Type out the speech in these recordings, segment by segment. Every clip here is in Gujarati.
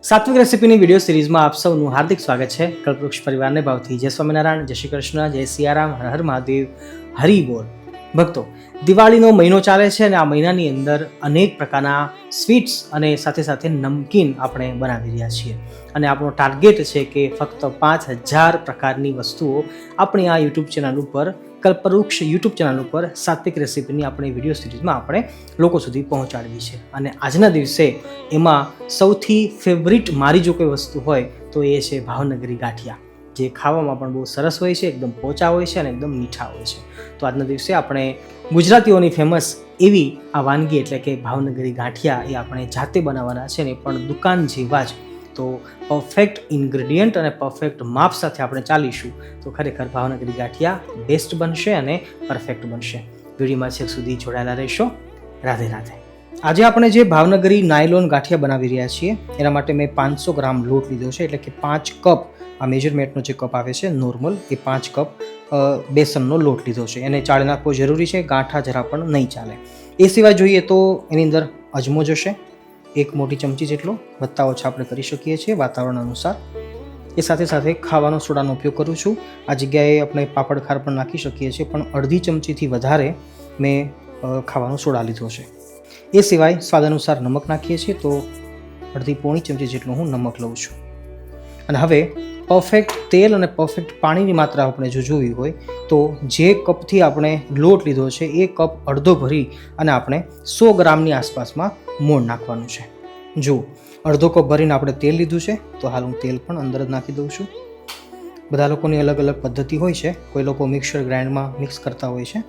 સાત્વિક રેસીપીની વિડીયો સિરીઝમાં આપ સૌનું હાર્દિક સ્વાગત છે. કલ્પવૃક્ષ પરિવારને ભાવથી જય સ્વામિનારાયણ, જય શ્રી કૃષ્ણ, જય સિયારામ, હર હર મહાદેવ, હરિ બોલ. ભક્તો, દિવાળીનો મહિનો ચાલે છે અને આ મહિનાની અંદર અનેક પ્રકારના સ્વીટ્સ અને સાથે સાથે નમકીન આપણે બનાવી રહ્યા છીએ અને આપણો ટાર્ગેટ છે કે ફક્ત 5000 પ્રકારની વસ્તુઓ આપણી આ યુટ્યુબ ચેનલ ઉપર, કલ્પવૃક્ષ યુટ્યુબ ચેનલ ઉપર સાત્વિક રેસીપીની આપણી વિડીયો સિરીઝમાં આપણે લોકો સુધી પહોંચાડવી છે. અને આજના દિવસે એમાં સૌથી ફેવરિટ મારી જો કોઈ વસ્તુ હોય તો એ છે ભાવનગરી ગાંઠિયા, જે ખાવામાં પણ બહુ સરસ હોય છે, એકદમ પોચા હોય છે અને એકદમ મીઠા હોય છે. તો આજના દિવસે આપણે ગુજરાતીઓની ફેમસ એવી આ વાનગી એટલે કે ભાવનગરી ગાંઠિયા એ આપણે જાતે બનાવવાના છે ને પણ દુકાન જેવા જ. તો પરફેક્ટ ઇન્ગ્રેડિયન્ટ અને પરફેક્ટ માપ સાથે આપણે ચાલીશું તો ખરેખર ભાવનગરી ગાંઠિયા બેસ્ટ બનશે અને પરફેક્ટ બનશે. વિડીયોમાં છેક સુધી જોડાયેલા રહેશો. રાધે રાધે. આજે આપણે જે ભાવનગરી નાયલોન ગાંઠિયા બનાવી રહ્યા છીએ એના માટે મેં 500 ગ્રામ લોટ લીધો છે, એટલે કે 5 કપ આ મેજરમેન્ટનો જે કપ આવે છે નોર્મલ, એ 5 કપ બેસનનો લોટ લીધો છે. એને ચાળી નાખવો જરૂરી છે, ગાંઠા જરા પણ નહીં ચાલે. એ સિવાય જોઈએ તો એની અંદર અજમો જશે 1 મોટી ચમચી જેટલો, વધતા ઓછા આપણે કરી શકીએ છીએ વાતાવરણ અનુસાર. એ સાથે સાથે ખાવાનો સોડાનો ઉપયોગ કરું છું. આ જગ્યાએ આપણે પાપડ ખાર પણ નાખી શકીએ છીએ, પણ અડધી ચમચીથી વધારે મેં ખાવાનો સોડા લીધો છે. એ સિવાય સ્વાદ અનુસાર નમક નાખીએ છીએ, તો અડધી પોણી ચમચી જેટલું હું નમક લઉં છું. અને હવે પરફેક્ટ તેલ અને પરફેક્ટ પાણીની માત્રા આપણે જો જોવી હોય તો જે કપથી આપણે લોટ લીધો છે એ કપ અડધો ભરી અને આપણે 100 ગ્રામની આસપાસમાં મોણ નાખવાનું છે. જો અડધો કપ ભરીને આપણે તેલ લીધું છે તો હાલ હું તેલ પણ અંદર જ નાખી દઉં છું. બધા લોકોની અલગ અલગ પદ્ધતિ હોય છે, કોઈ લોકો મિક્સર ગ્રાઇન્ડમાં મિક્સ કરતા હોય છે,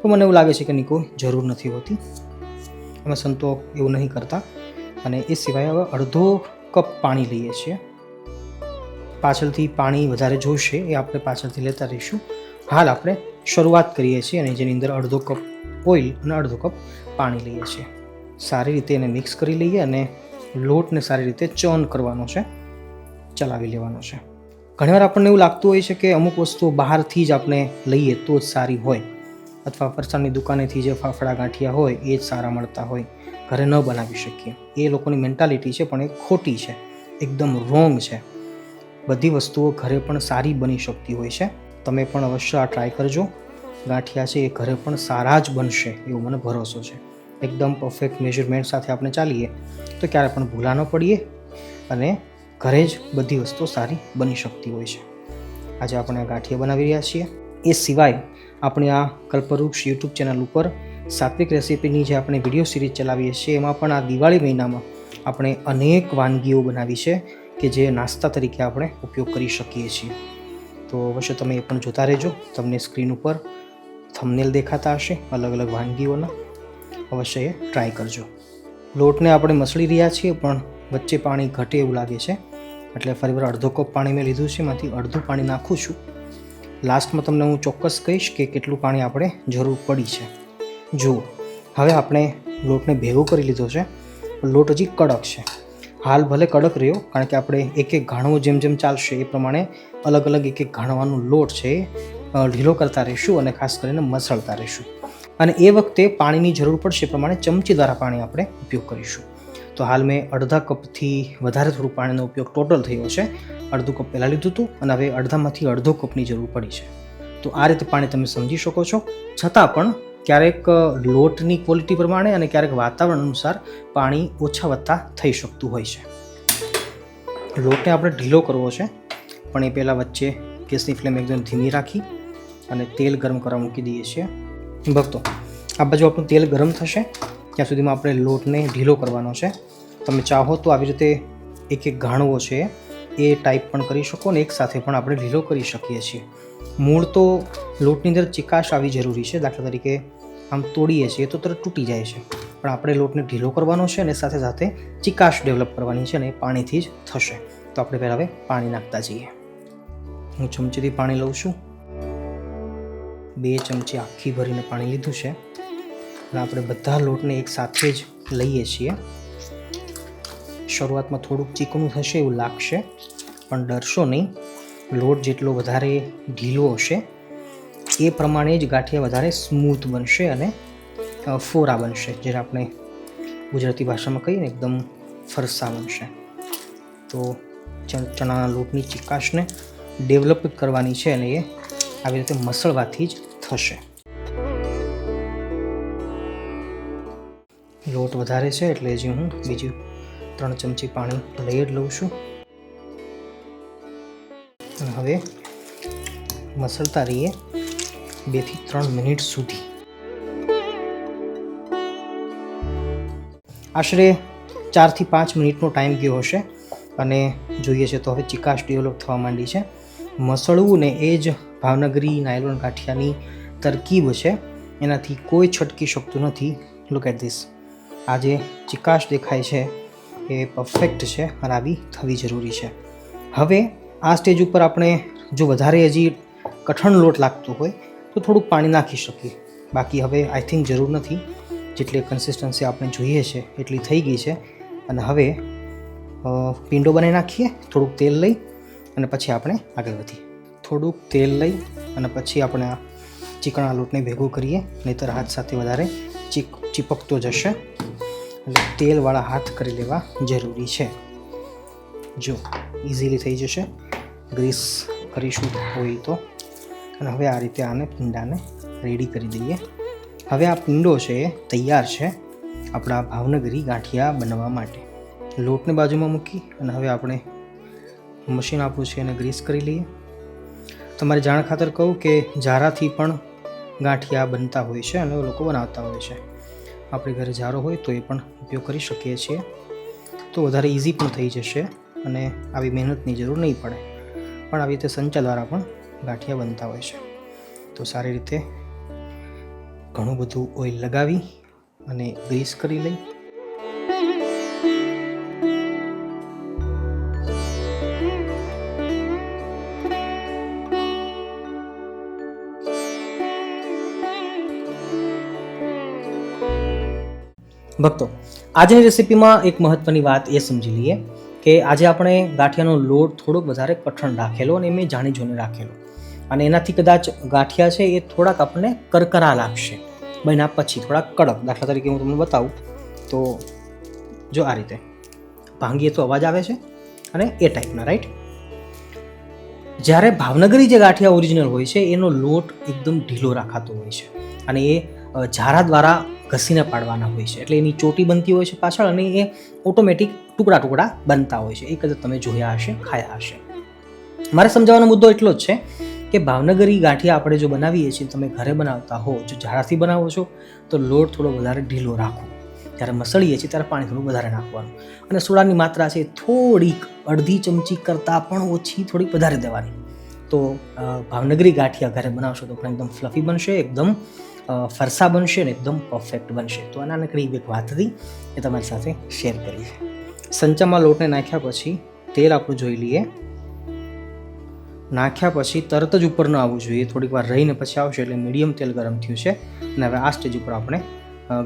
તો મને એવું લાગે છે કે એની કોઈ જરૂર નથી હોતી. અમે સંતો એવું નહીં કરતા. અને એ સિવાય હવે અડધો કપ પાણી લઈએ છીએ. પાછળથી પાણી વધારે જોઈશે એ આપણે પાછળથી લેતા રહીશું. હાલ આપણે શરૂઆત કરીએ છીએ અને જેની અંદર અડધો કપ ઓઇલ અને અડધો કપ પાણી લઈએ છીએ. સારી રીતે એને મિક્સ કરી લઈએ અને લોટને સારી રીતે ચર્ન કરવાનો છે, ચલાવી લેવાનો છે. ઘણીવાર આપણને એવું લાગતું હોય છે કે અમુક વસ્તુઓ બહારથી જ આપણે લઈએ તો જ સારી હોય, અથવા ફરસાણની દુકાનેથી જે ફાફડા ગાંઠિયા હોય એ જ સારા મળતા હોય, ઘરે ન બનાવી શકીએ. એ લોકોની મેન્ટાલિટી છે, પણ એ ખોટી છે, એકદમ રોંગ છે. બધી વસ્તુઓ ઘરે પણ સારી બની શકતી હોય છે. તમે પણ અવશ્ય આ ટ્રાય કરજો. ગાંઠિયા છે એ ઘરે પણ સારા જ બનશે એવો મને ભરોસો છે. એકદમ પરફેક્ટ મેજરમેન્ટ સાથે આપણે ચાલીએ તો ક્યારે પણ ભૂલા ન પડીએ અને ઘરે જ બધી વસ્તુઓ સારી બની શકતી હોય છે. આજે આપણે આ ગાંઠિયા બનાવી રહ્યા છીએ. એ સિવાય આપણે આ કલ્પવૃક્ષ યુટ્યુબ ચેનલ ઉપર સાત્વિક રેસીપીની જે આપણે વિડીયો સિરીઝ ચલાવીએ છીએ એમાં પણ આ દિવાળી મહિનામાં આપણે અનેક વાનગીઓ બનાવી છે કે જે નાસ્તા તરીકે આપણે ઉપયોગ કરી શકીએ છીએ. તો અવશ્ય તમે એ પણ જોતા રહેજો. તમને સ્ક્રીન ઉપર થંબનેલ દેખાતા હશે અલગ અલગ વાનગીઓના, અવશ્ય એ ટ્રાય કરજો. લોટને આપણે મસળી રહ્યા છીએ પણ વચ્ચે પાણી ઘટે એવું લાગે છે, એટલે ફરીવાર અડધો કપ પાણી મેં લીધું છે, એમાંથી અડધું પાણી નાખું છું. લાસ્ટમાં તમને હું ચોક્કસ કહીશ કે કેટલું પાણી આપણે જરૂર પડી છે. જુઓ, હવે આપણે લોટને ભેગો કરી લીધો છે, પણ લોટ હજી કડક છે. હાલ ભલે કડક રહ્યો, કારણ કે આપણે એક એક ઘાણવો જેમ જેમ ચાલશે એ પ્રમાણે અલગ અલગ એક એક ઘાણવાનો લોટ છે એ ઢીલો કરતા રહીશું અને ખાસ કરીને મસળતા રહીશું. અને એ વખતે પાણીની જરૂર પડશે એ પ્રમાણે ચમચી દ્વારા પાણી આપણે ઉપયોગ કરીશું. તો હાલ મેં અડધા કપથી વધારે થોડું પાણીનો ઉપયોગ ટોટલ થયો છે. અડધું કપ પહેલાં લીધું હતું અને હવે અડધામાંથી અડધો કપની જરૂર પડી છે. તો આ રીતે પાણી તમે સમજી શકો છો. છતાં પણ ક્યારેક લોટની ક્વોલિટી પ્રમાણે અને ક્યારેક વાતાવરણ અનુસાર પાણી ઓછા વધતા થઈ શકતું હોય છે. લોટને આપણે ઢીલો કરવો છે, પણ એ પહેલાં વચ્ચે ગેસની ફ્લેમ એકદમ ધીમી રાખી અને તેલ ગરમ કરવા મૂકી દઈએ છીએ. ભક્તો, આ બાજુ આપણું તેલ ગરમ થશે ત્યાં સુધીમાં આપણે લોટને ઢીલો કરવાનો છે. તમે ચાહો તો આવી રીતે એક એક ઘાણવો છે એ ટાઈપ પણ કરી શકો અને એક સાથે પણ આપણે ઢીલો કરી શકીએ છીએ. મૂળ તો લોટની અંદર ચિકાશ આવી જરૂરી છે. દાખલા તરીકે આમ તોડીએ છીએ તો તરત તૂટી જાય છે, પણ આપણે લોટને ઢીલો કરવાનો છે અને સાથે સાથે ચિકાશ ડેવલપ કરવાની છે અને એ પાણીથી જ થશે. તો આપણે પહેલાં હવે પાણી નાખતા જઈએ. હું ચમચીથી પાણી લઉં છું. 2 ચમચી આખી ભરીને પાણી લીધું છે અને આપણે બધા લોટને એક સાથે જ લઈએ છીએ. શરૂઆતમાં થોડુંક ચીકણું થશે એવું લાગશે, પણ ડરશો નહીં. લોટ જેટલો વધારે ઢીલો હશે એ પ્રમાણે જ ગાંઠિયા વધારે સ્મૂથ બનશે અને ફોરા બનશે, જેને આપણે ગુજરાતી ભાષામાં કહીએ ને એકદમ ફરસા બનશે. તો ચણાના લોટની ચિકાશને ડેવલપ કરવાની છે અને એ આવી રીતે મસળવાથી જ થશે. લોટ વધારે છે એટલે હજી હું બીજું 3 ચમચી પાણી લઈ જ લઉં છું. અને હવે મસળતા રહીએ 2 થી 3 મિનિટ સુધી. આશરે 4 થી 5 મિનિટનો ટાઈમ ગયો હશે અને જોઈએ છે તો હવે ચિકાશ ડેવલપ થવા માંડી છે. મસળવું ને એ જ ભાવનગરી નાયલોન ગાંઠિયાની તરકીબ છે, એનાથી કોઈ છટકી શકતું નથી. Look at this. આ જે ચિકાશ દેખાય છે એ પરફેક્ટ છે અને આવી થવી જરૂરી છે. હવે આ સ્ટેજ ઉપર આપણે જો વધારે હજી કઠણ લોટ લાગતો હોય તો થોડુંક પાણી નાખી શકીએ. બાકી હવે આઈ થિંક જરૂર નથી. જેટલી કન્સિસ્ટન્સી આપણે જોઈએ છે એટલી થઈ ગઈ છે. અને હવે પીંડો બનાવી નાખીએ. થોડુંક તેલ લઈ અને પછી આપણે આગળ વધીએ. થોડુંક તેલ લઈ અને પછી આપણે આ ચીકણા લોટને ભેગો કરીએ, નહીંતર હાથ સાથે વધારે ચીપકતો જશે. એટલે તેલવાળા હાથ કરી લેવા જરૂરી છે. જો ઇઝીલી થઈ જશે ગ્રીસ કરીશું હોય તો. અને હવે આ રીતે આને પીંડાને રેડી કરી દઈએ. હવે આ પીંડો છે એ તૈયાર છે આપણા ભાવનગરી ગાંઠિયા બનવા માટે. લોટને બાજુમાં મૂકી અને હવે આપણે મશીન આપવું છે એને ગ્રીસ કરી લઈએ. તમારી જાણ ખાતર કહું કે જારાથી પણ ગાંઠિયા બનતા હોય છે અને લોકો બનાવતા હોય છે. આપણી ઘરે જારો હોય તો એ પણ ઉપયોગ કરી શકીએ છીએ. તો વધારે ઇઝી પણ થઈ જશે અને આવી મહેનતની જરૂર નહીં પડે. પણ આવી રીતે સંચા દ્વારા પણ ગાંઠિયા બનતા હોય છે. તો સારી રીતે ઘણું બધું ઓઇલ લગાવી અને ગ્રીસ કરી લઈ. ભક્તો, આજની રેસીપીમાં એક મહત્વની વાત એ સમજી લઈએ કે આજે આપણે ગાંઠિયાનો લોટ થોડોક વધારે કઠણ રાખેલો અને મેં જાણી જોઈને રાખેલો, અને એનાથી કદાચ ગાંઠિયા છે એ થોડાક આપણને કરકરા લાગશે બન્યા પછી, થોડાક કડક. દાખલા તરીકે હું તમને બતાવું તો જો આ રીતે ભાંગીએ તો અવાજ આવે છે અને એ ટાઈપના, રાઈટ. જ્યારે ભાવનગરી જે ગાંઠિયા ઓરિજિનલ હોય છે એનો લોટ એકદમ ઢીલો રાખાતો હોય છે અને એ ઝારા દ્વારા ઘસીને પાડવાના હોય છે. એટલે એની ચોટી બનતી હોય છે પાછળ અને એ ઓટોમેટિક ટુકડા ટુકડા બનતા હોય છે. એ કદાચ તમે જોયા હશે, ખાયા હશે. મારે સમજાવવાનો મુદ્દો એટલો જ છે કે ભાવનગરી ગાંઠિયા આપણે જો બનાવીએ છીએ, તમે ઘરે બનાવતા હો, જો ઝારાથી બનાવો છો તો લોટ થોડો વધારે ઢીલો રાખો. જ્યારે મસળીએ છીએ ત્યારે પાણી થોડું વધારે નાખવાનું અને સોડાની માત્રા છે થોડીક અડધી ચમચી કરતાં પણ ઓછી, થોડીક વધારે દેવાની. તો ભાવનગરી ગાંઠિયા ઘરે બનાવશો તો પણ એકદમ ફ્લફી બનશે, એકદમ ફરસા બનશે ને એકદમ પરફેક્ટ બનશે. તો આ નાનકડી એક વાત હતી એ તમારી સાથે શેર કરી છે. સંચામાં લોટને નાખ્યા પછી તેલ આપણું જોઈ લઈએ. નાખ્યા પછી તરત જ ઉપર ન આવવું જોઈએ, થોડીક વાર રહીને પછી આવશે. એટલે મીડિયમ તેલ ગરમ થયું છે અને હવે આ સ્ટેજ ઉપર આપણે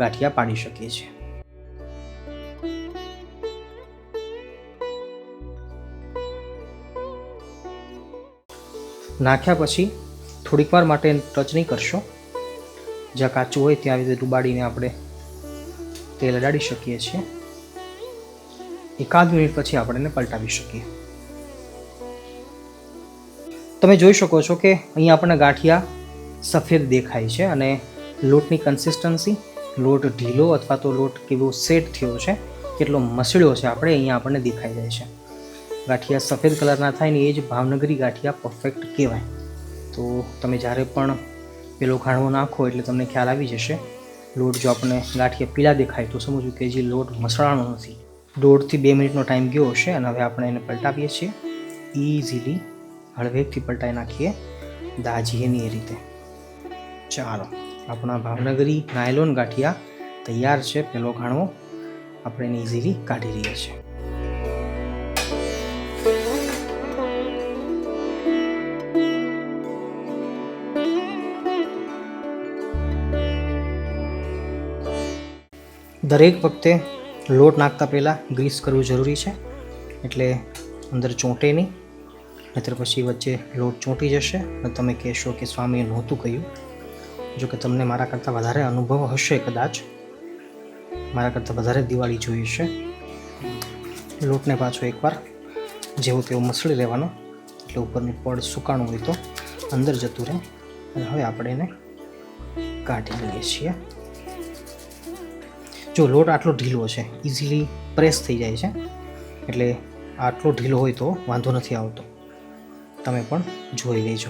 ગાંઠિયા પાડી શકીએ છીએ. નાખ્યા પછી થોડીક વાર માટે ટચ નહીં કરશો. જ્યાં કાચું હોય ત્યાં આવી રીતે ડુબાડીને આપણે તેલ અડાડી શકીએ છીએ. 1 મિનિટ પછી આપણે એને પલટાવી શકીએ. તમે જોઈ શકો છો કે અહીંયા આપણને ગાંઠિયા સફેદ દેખાય છે અને લોટની કન્સિસ્ટન્સી, લોટ ઢીલો અથવા તો લોટ કેવો સેટ થયો છે, કેટલો મસળ્યો છે આપણે અહીંયા આપણને દેખાઈ જાય છે. ગાંઠિયા સફેદ કલરના થાય ને એ જ ભાવનગરી ગાંઠિયા પરફેક્ટ કહેવાય. તો તમે જ્યારે પણ પેલો ઘાણવો નાખો એટલે તમને ખ્યાલ આવી જશે. લોટ જો આપણને ગાંઠિયા પીળા દેખાય તો સમજવું કે જે લોટ મસળાનો નથી. 1.5 થી 2 મિનિટનો ટાઈમ ગયો હશે અને હવે આપણે એને પલટાવીએ છીએ. ઇઝીલી હળવેકથી પલટાઈ નાખીએ, દાજીએની એ રીતે. ચાલો, આપણા ભાવનગરી નાયલોન ગાંઠિયા તૈયાર છે. પેલો ઘાણવો આપણે એને ઇઝીલી કાઢી રહ્યા છીએ. દરેક વખતે લોટ નાખતા પહેલાં ગ્રીસ કરવું જરૂરી છે, એટલે અંદર ચોંટે નહીં, નહીંતર પછી વચ્ચે લોટ ચોંટી જશે અને તમે કહેશો કે સ્વામીએ નહોતું કહ્યું. જો કે તમને મારા કરતાં વધારે અનુભવ હશે, કદાચ મારા કરતાં વધારે દિવાળી જોઈ છે. લોટને પાછો એકવાર જેવું તેવું મસળી લેવાનો એટલે ઉપરનું પડ સુકાણું હોય તો અંદર જતું રહે. અને હવે આપણે એને કાઢી લઈએ છીએ. જો લોટ આટલો ઢીલો છે, ઇઝીલી પ્રેસ થઈ જાય છે, એટલે આટલો ઢીલો હોય તો વાંધો નથી આવતો. તમે પણ જોઈ લેજો.